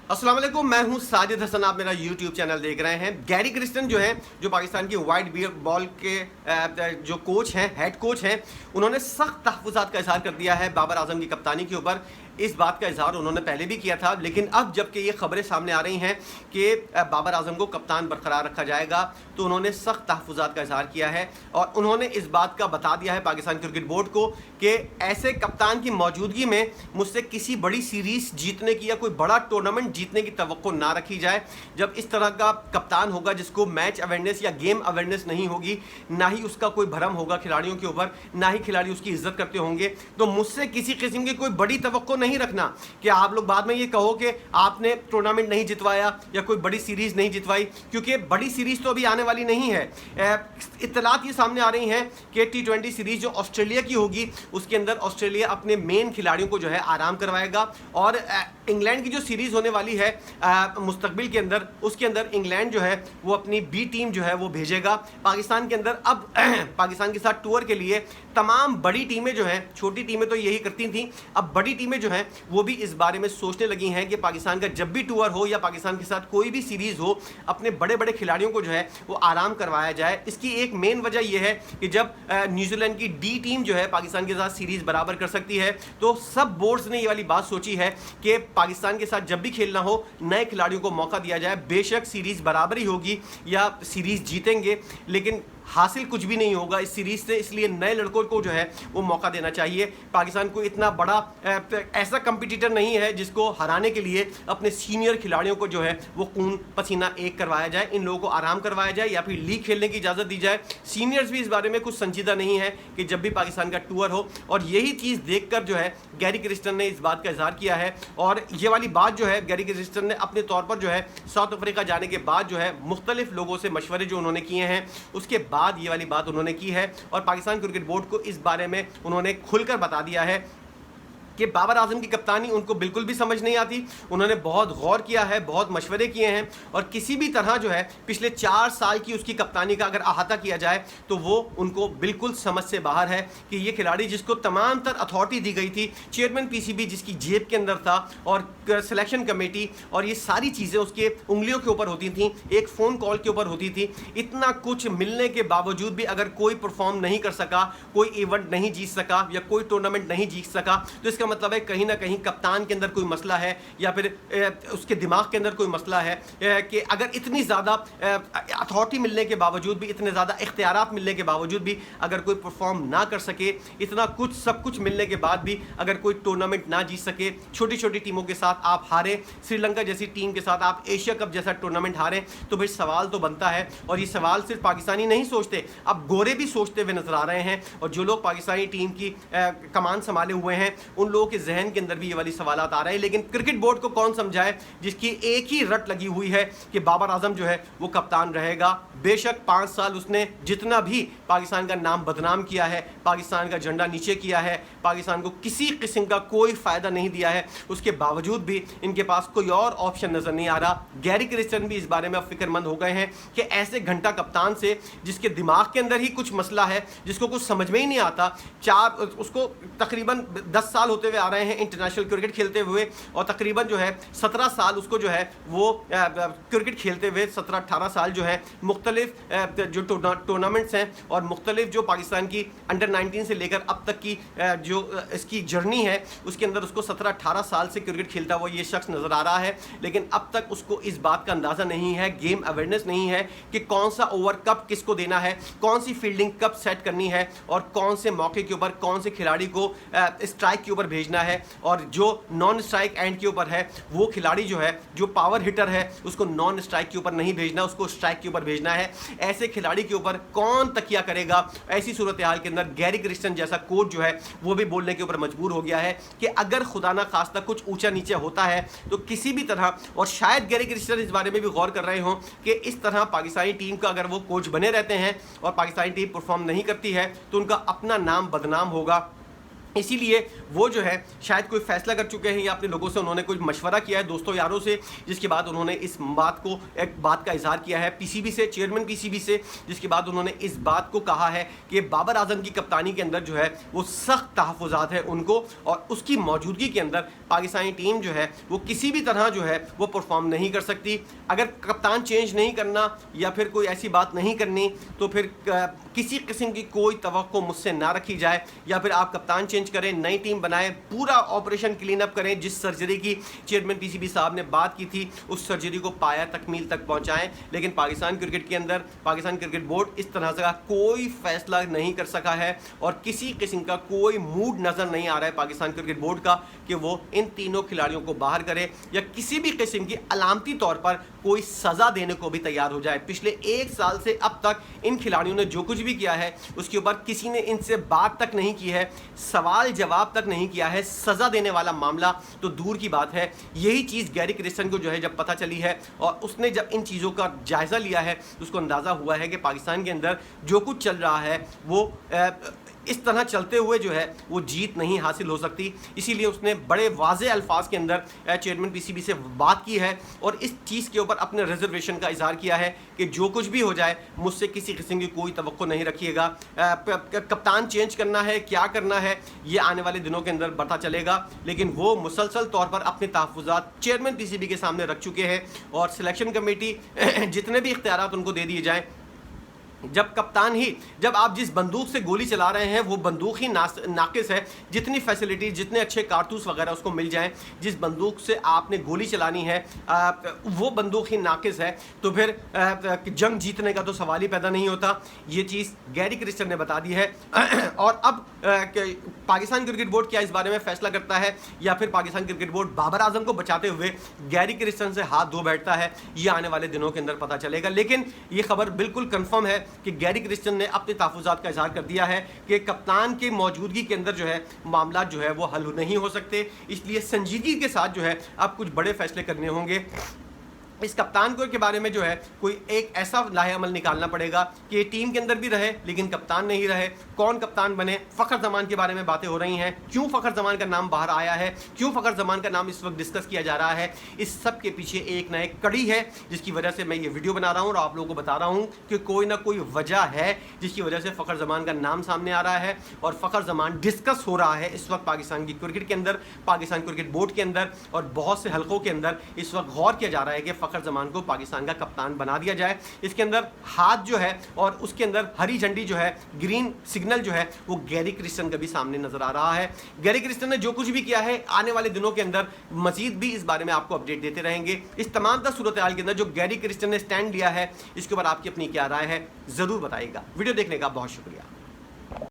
अस्सलाम वालेकुम, मैं हूं साजिद हसन। आप मेरा यूट्यूब चैनल देख रहे हैं। गैरी क्रिस्टन जो है, जो पाकिस्तान की वाइट बॉल के जो कोच हैं, हेड कोच हैं, उन्होंने सख्त तहफ़्फ़ुज़ात का इज़हार कर दिया है बाबर आजम की कप्तानी के ऊपर। इस बात का इज़हार उन्होंने पहले भी किया था, लेकिन अब जबकि ये खबरें सामने आ रही हैं कि बाबर आजम को कप्तान बरकरार रखा जाएगा, तो उन्होंने सख्त तहफ़्फ़ुज़ात का इज़हार किया है और उन्होंने इस बात का बता दिया है पाकिस्तान क्रिकेट बोर्ड को कि ऐसे कप्तान की मौजूदगी में मुझसे किसी बड़ी सीरीज़ जीतने की या कोई बड़ा टूर्नामेंट जीतने की तवक्को ना रखी जाए। जब इस तरह का कप्तान होगा जिसको मैच अवेयरनेस या गेम अवेयरनेस नहीं होगी, ना ही उसका कोई भरम होगा खिलाड़ियों के ऊपर, ना ही खिलाड़ी उसकी इज्जत करते होंगे, तो मुझसे किसी किस्म की कोई बड़ी तवक्को नहीं रखना कि आप लोग बाद में ये कहो कि आपने टूर्नामेंट नहीं जितवाया या कोई बड़ी सीरीज नहीं जितवाई, क्योंकि बड़ी सीरीज तो अभी आने वाली नहीं है। इत्तलात ये सामने आ रही हैं कि T20 सीरीज जो ऑस्ट्रेलिया की होगी, उसके अंदर ऑस्ट्रेलिया अपने मेन खिलाड़ियों को जो है आराम करवाएगा और इंग्लैंड की जो सीरीज़ होने वाली है मुस्तकबिल के अंदर, उसके अंदर इंग्लैंड जो है वो अपनी बी टीम जो है वो भेजेगा पाकिस्तान के अंदर। अब पाकिस्तान के साथ टूर के लिए तमाम बड़ी टीमें जो हैं, छोटी टीमें तो यही करती थी, अब बड़ी टीमें जो हैं वो भी इस बारे में सोचने लगी हैं कि पाकिस्तान का जब भी टूर हो या पाकिस्तान के साथ कोई भी सीरीज़ हो, अपने बड़े बड़े खिलाड़ियों को जो है वो आराम करवाया जाए। इसकी एक मेन वजह यह है कि जब न्यूजीलैंड की डी टीम जो है पाकिस्तान के साथ सीरीज़ बराबर कर सकती है, तो सब बोर्ड्स ने ये वाली बात सोची है कि पाकिस्तान के साथ जब भी खेलना हो, नए खिलाड़ियों को मौका दिया जाए। बेशक सीरीज़ बराबर ही होगी या सीरीज़ जीतेंगे, लेकिन हासिल कुछ भी नहीं होगा इस सीरीज़ से, इसलिए नए लड़कों को जो है वो मौका देना चाहिए। पाकिस्तान को इतना बड़ा ऐसा कंपटीटर नहीं है जिसको हराने के लिए अपने सीनियर खिलाड़ियों को जो है वो खून पसीना एक करवाया जाए, इन लोगों को आराम करवाया जाए या फिर लीग खेलने की इजाज़त दी जाए। सीनियर्स भी इस बारे में कुछ संजीदा नहीं है कि जब भी पाकिस्तान का टूर हो, और यही चीज़ देख कर जो है गैरी क्रिस्टन ने इस बात का इजहार किया है। और ये वाली बात जो है गैरी क्रिस्टन ने अपने तौर पर जो है साउथ अफ्रीका जाने के बाद जो है मुख्तलिफ लोगों से मशवरे जो उन्होंने किए हैं, उसके बाद ये वाली बात उन्होंने की है और पाकिस्तान क्रिकेट बोर्ड को इस बारे में उन्होंने खुलकर बता दिया है कि बाबर आजम की कप्तानी उनको बिल्कुल भी समझ नहीं आती। उन्होंने बहुत गौर किया है, बहुत मशवरे किए हैं और किसी भी तरह जो है पिछले 4 साल की उसकी कप्तानी का अगर अहाता किया जाए तो वो उनको बिल्कुल समझ से बाहर है कि ये खिलाड़ी जिसको तमाम तर अथॉरिटी दी गई थी, चेयरमैन पीसीबी जिसकी जेब के अंदर था और सिलेक्शन कमेटी और ये सारी चीज़ें उसके उंगलियों के ऊपर होती थी, एक फ़ोन कॉल के ऊपर होती थी। इतना कुछ मिलने के बावजूद भी अगर कोई परफॉर्म नहीं कर सका, कोई इवेंट नहीं जीत सका या कोई टूर्नामेंट नहीं जीत सका, तो इसका मतलब है कहीं ना कहीं कप्तान के अंदर कोई मसला है या फिर उसके दिमाग के अंदर कोई मसला है कि अगर इतनी ज़्यादा अथॉरिटी मिलने के बावजूद भी, इतने ज़्यादा इख्तियारात मिलने के बावजूद भी अगर कोई परफॉर्म ना कर सके, इतना कुछ सब कुछ मिलने के बाद भी अगर कोई टूर्नामेंट ना जीत सके, छोटी छोटी टीमों के साथ आप हारे, श्रीलंका जैसी टीम के साथ आप एशिया कप जैसा टूर्नामेंट हारे, तो भाई सवाल तो बनता है। और ये सवाल सिर्फ पाकिस्तानी नहीं सोचते, अब गोरे भी सोचते हुए नजर आ रहे हैं और जो लोग पाकिस्तानी टीम की कमान संभाले हुए हैं उन लोगों के जहन के अंदर भी ये वाली सवालात आ रहे हैं। लेकिन क्रिकेट बोर्ड को कौन समझाए जिसकी एक ही रट लगी हुई है कि बाबर आजम जो है वो कप्तान रहेगा। बेशक 5 साल उसने जितना भी पाकिस्तान का नाम बदनाम किया है, पाकिस्तान का झंडा नीचे किया है, पाकिस्तान को किसी किस्म का कोई फायदा नहीं दिया है, उसके बावजूद भी इनके पास कोई और ऑप्शन नजर नहीं आ रहा। गैरी क्रिस्टन भी इस बारे में फिक्रमंद हो गए हैं कि ऐसे घंटा कप्तान से जिसके दिमाग के अंदर ही कुछ मसला है, जिसको कुछ समझ में ही नहीं आता, उसको तकरीबन 10 साल होते हुए आ रहे हैं इंटरनेशनल क्रिकेट खेलते हुए और तकरीबन जो है 17 साल उसको जो है वो क्रिकेट खेलते हुए 17-18 साल जो है मुख्तलिफ जो टूर्नामेंट्स हैं और मुख्तलिफ जो पाकिस्तान की अंडर 19 से लेकर अब तक की जो इसकी जर्नी है उसके अंदर उसको 17-18 साल से क्रिकेट खेलता हुआ ये शख्स नज़र आ रहा है। लेकिन अब तक उसको इस बात का अंदाज़ा नहीं है, गेम अवेयरनेस नहीं है कि कौन सा ओवर कब किसको देना है, कौन सी फील्डिंग कब सेट करनी है और कौन से मौके के ऊपर कौन से खिलाड़ी को स्ट्राइक के ऊपर भेजना है और जो नॉन स्ट्राइक एंड के ऊपर है वो खिलाड़ी जो है जो पावर हिटर है उसको नॉन स्ट्राइक के ऊपर नहीं भेजना, उसको स्ट्राइक के ऊपर भेजना है। ऐसे खिलाड़ी के ऊपर कौन तकिया करेगा? ऐसी सूरत हाल के अंदर गैरी क्रिस्टन जैसा कोच जो है वो भी बोलने के ऊपर मजबूर हो गया है कि अगर खुदा ना खास्ता कुछ ऊंचा नीचे होता है तो किसी भी तरह, और शायद गैरी क्रिस्टन इस बारे में भी गौर कर रहे हों कि इस तरह पाकिस्तानी टीम का अगर वो कोच बने रहते हैं और पाकिस्तानी टीम परफॉर्म नहीं करती है तो उनका अपना नाम बदनाम होगा। इसीलिए वो जो है शायद कोई फैसला कर चुके हैं या अपने लोगों से उन्होंने कोई मशवरा किया है दोस्तों यारों से, जिसके बाद उन्होंने इस एक बात का इजहार किया है पीसीबी से, चेयरमैन पीसीबी से, जिसके बाद उन्होंने इस बात को कहा है कि बाबर आजम की कप्तानी के अंदर जो है वो सख्त तहफ़्फ़ुज़ात है उनको और उसकी मौजूदगी के अंदर पाकिस्तानी टीम जो है वो किसी भी तरह जो है वो परफॉर्म नहीं कर सकती। अगर कप्तान चेंज नहीं करना या फिर कोई ऐसी बात नहीं करनी तो फिर किसी किस्म की कोई तवक्को मुझसे ना रखी जाए, या फिर आप कप्तान चेंज करें, नई टीम बनाएं, पूरा ऑपरेशन क्लीन अप करें। जिस सर्जरी की चेयरमैन पीसीबी साहब ने बात की थी उस सर्जरी को पाया तकमील तक पहुंचाएं। लेकिन पाकिस्तान क्रिकेट के अंदर पाकिस्तान क्रिकेट बोर्ड इस तरह का कोई फैसला नहीं कर सका है और किसी किस्म का कोई मूड नज़र नहीं आ रहा है पाकिस्तान क्रिकेट बोर्ड का कि वो इन तीनों खिलाड़ियों को बाहर करे या किसी भी किस्म की अलामती तौर पर कोई सज़ा देने को भी तैयार हो जाए। पिछले 1 साल से अब तक इन खिलाड़ियों ने जो कुछ भी किया है उसके ऊपर किसी ने इनसे बात तक नहीं की है, सवाल जवाब तक नहीं किया है। सज़ा देने वाला मामला तो दूर की बात है। यही चीज़ गैरी क्रिस्टन को जो है जब पता चली है और उसने जब इन चीज़ों का जायज़ा लिया है तो उसको अंदाज़ा हुआ है कि पाकिस्तान के अंदर जो कुछ चल रहा है वो इस तरह चलते हुए जो है वो जीत नहीं हासिल हो सकती। इसीलिए उसने बड़े वाज़े अल्फाज के अंदर चेयरमैन पीसीबी से बात की है और इस चीज़ के ऊपर अपने रिजर्वेशन का इजहार किया है कि जो कुछ भी हो जाए मुझसे किसी किस्म की कोई तवक्को नहीं रखिएगा। कप्तान चेंज करना है, क्या करना है, ये आने वाले दिनों के अंदर पता चलेगा। लेकिन वो मुसलसल तौर पर अपने तहफ़्फ़ुज़ात चेयरमैन पीसीबी के सामने रख चुके हैं और सिलेक्शन कमेटी जितने भी इख्तियारात उनको दे दिए जाएँ। जब आप जिस बंदूक से गोली चला रहे हैं वो बंदूक ही नाकिस है, जितनी फैसिलिटी, जितने अच्छे कारतूस वगैरह उसको मिल जाएं, जिस बंदूक से आपने गोली चलानी है वो बंदूक ही नाकिस है, तो फिर जंग जीतने का तो सवाल ही पैदा नहीं होता। ये चीज़ गैरी क्रिस्टन ने बता दी है। और अब पाकिस्तान क्रिकेट बोर्ड क्या इस बारे में फैसला करता है या फिर पाकिस्तान क्रिकेट बोर्ड बाबर आजम को बचाते हुए गैरी क्रिस्टन से हाथ धो बैठता है, ये आने वाले दिनों के अंदर पता चलेगा। लेकिन ये खबर बिल्कुल कन्फर्म है कि गैरी क्रिस्टन ने अपने तहफ़्फ़ुज़ात का इज़हार कर दिया है कि कप्तान की मौजूदगी के अंदर जो है मामला जो है वो हल नहीं हो सकते। इसलिए संजीदगी के साथ जो है अब कुछ बड़े फैसले करने होंगे। इस कप्तान को के बारे में जो है कोई एक ऐसा लाहेअमल निकालना पड़ेगा कि टीम के अंदर भी रहे लेकिन कप्तान नहीं रहे। कौन कप्तान बने? फ़खर ज़मान के बारे में बातें हो रही हैं। क्यों फ़खर ज़मान का नाम बाहर आया है? क्यों फ़खर ज़मान का नाम इस वक्त डिस्कस किया जा रहा है? इस सब के पीछे एक ना एक कड़ी है जिसकी वजह से मैं ये वीडियो बना रहा हूँ और आप लोगों को बता रहा हूँ कि कोई ना कोई वजह है जिसकी वजह से फ़खर ज़मान का नाम सामने आ रहा है और फ़खर ज़मान डिस्कस हो रहा है इस वक्त पाकिस्तान की क्रिकेट के अंदर, पाकिस्तान क्रिकेट बोर्ड के अंदर और बहुत से हलकों के अंदर इस वक्त गौर किया जा रहा है कि फ़खर ज़मान को पाकिस्तान का कप्तान बना दिया जाए। इसके अंदर हाथ जो है और उसके अंदर हरी झंडी जो है, ग्रीन सिग्नल जो है वो गैरी क्रिस्टन का भी सामने नजर आ रहा है। गैरी क्रिस्टन ने जो कुछ भी किया है आने वाले दिनों के अंदर मजीद भी इस बारे में आपको अपडेट देते रहेंगे। इस तमाम सूरत हाल के अंदर जो गैरी क्रिस्टन ने स्टैंड लिया है इसके ऊपर आपकी अपनी क्या राय है जरूर बताइएगा। वीडियो देखने का बहुत शुक्रिया।